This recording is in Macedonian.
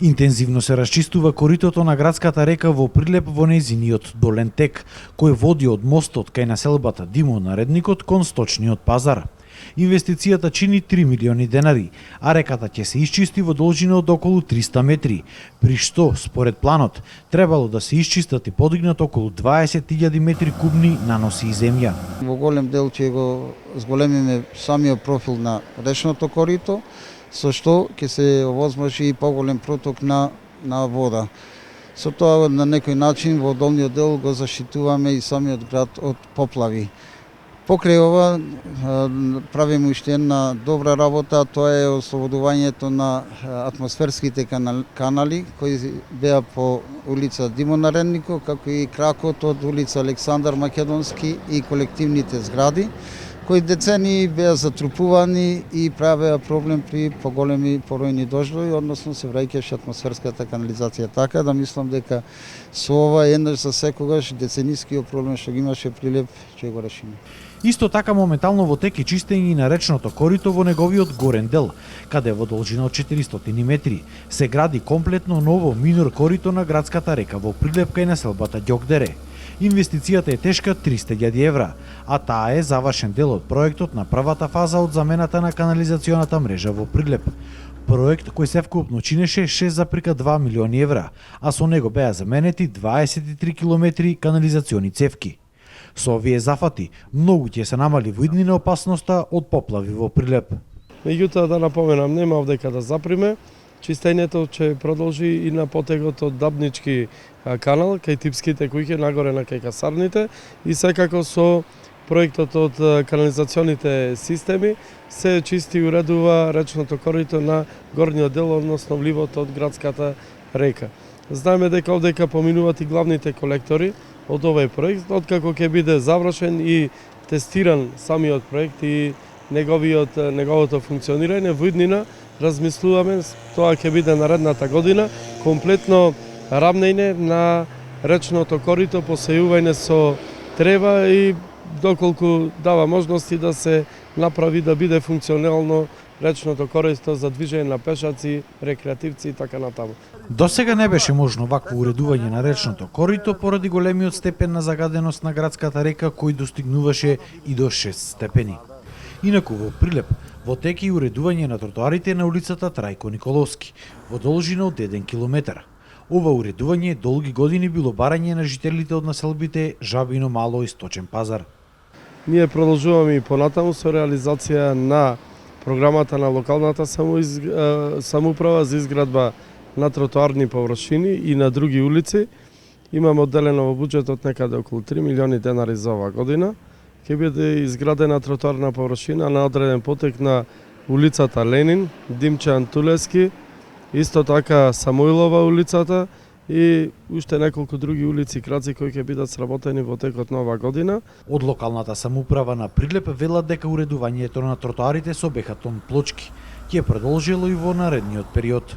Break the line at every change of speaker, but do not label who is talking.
Интензивно се расчистува коритото на градската река во Прилеп во нејзиниот долен тек, кој води од мостот кај населбата Димо Наредникот кон сточниот пазар. Инвестицијата чини 3 милиони денари, а реката ќе се исчисти во должина од околу 300 метри, при што, според планот, требало да се исчистат и подигнат околу 20.000 метри кубни наноси и земја.
Во голем дел ќе го зголемиме самиот профил на речното корито, со што ќе се овозможи и поголем проток на вода. Со тоа на некој начин во долниот дел го заштитуваме и самиот град од поплави. Покрај ова правиме уште една добра работа, тоа е ослободувањето на атмосферските канали кои беа по улица Димо Наредников, како и кракот од улица Александар Македонски и колективните згради, кои децении беа затрупувани и правеа проблем при поголеми поројни дождови, односно се враќаше атмосферската канализација. Така да мислам дека со ова еднаш за секогаш деценискиот проблем што ги имаше Прилеп ќе го решиме.
Исто така моментално во тек е чистење на речното корито во неговиот горен дел, каде во должина од 400 метри се гради комплетно ново минор корито на градската река во Прилеп кај населбата Ѓокдере. Инвестицијата е тешка 300.000 евра, а таа е завршен дел од проектот на првата фаза од замената на канализационата мрежа во Прилеп. Проект кој севкупно чинеше 6,2 милиони евра, а со него беа заменети 23 километри канализациони цевки. Со овие зафати, многу ќе се намали во иднина опасноста од поплави во Прилеп.
Меѓутоа да напоменам, нема овдека да заприме. Чистењето ќе продолжи и на потегот од Дабнички канал, кај типските куќи, нагоре на кај касарните, и секако со проектот од канализационите системи се чисти и уредува речното корито на горниот дел, односно вливот од градската река. Знаеме дека овдека поминуваат и главните колектори од овој проект, откако ќе биде завршен и тестиран самиот проект и неговото функционирање во иднина, размислуваме, тоа ќе биде наредната година, комплетно рамнење на речното корито, посејување со трева и доколку дава можности да се направи да биде функционално речното корито за движење на пешаци, рекреативци и така натаму.
До сега не беше можно вакво уредување на речното корито поради големиот степен на загаденост на градската река кој достигнуваше и до 6 степени. Инаку во Прилеп во тек и уредување на тротоарите на улицата Трајко Николовски во должина од 1 километар. Ова уредување долги години било барање на жителите од населбите Жабино, Мало и Сточен пазар.
Ние продолжуваме и понатаму со реализација на програмата на локалната самоуправа за изградба на тротоарни површини и на други улици. Имаме одделено во буџетот некаде околу 3 милиони денари за оваа година. Ќе биде изградена тротоарна површина на одреден потек на улицата Ленин, Димче Антулески, исто така Самоилова улицата и уште неколку други улици и краци кои ќе бидат сработени во текот на оваа година.
Од локалната самоуправа на Прилеп велат дека уредувањето на тротоарите со бехатон плочки ќе продолжило и во наредниот период.